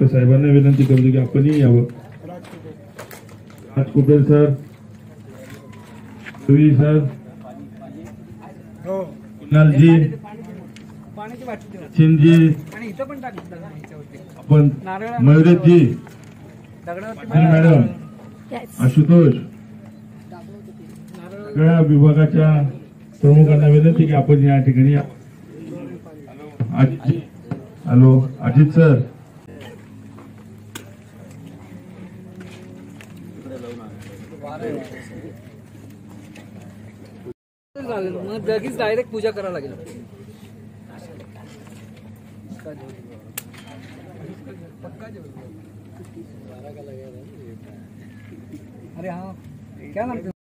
Doctor साहेबांना विनंती करतो की आपणही यावं. राजकुपेर सर, रवी सर, कुणालजी, सचिनजी, आपण मयुरेशजी, मॅडम, आशुतोष, सगळ्या विभागाच्या प्रमुखांना विनंती की आपण या ठिकाणी या. हॅलो अजित सर, मग लगेच डायरेक्ट पूजा करायला लागेल. अरे हाँ क्या नाम है?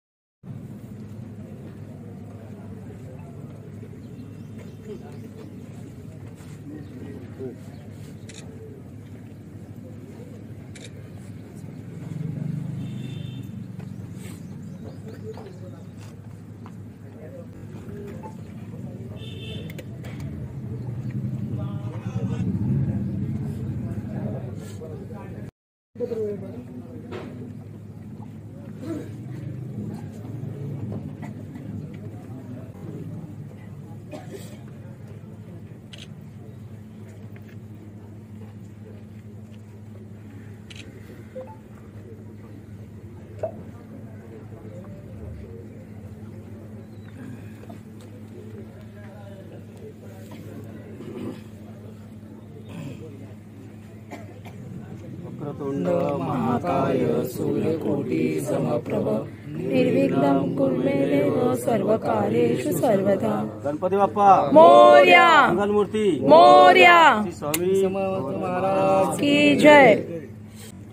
महाकाय सूर्यकोटि समप्रभ निर्विघ्नं कुरु मे देव सर्वकार्येषु सर्वदा. गणपती बाप्पा मोरया, मंगलमूर्ती मोरया, स्वामी महाराज की जय.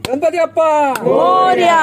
गणपती बाप्पा मोरया.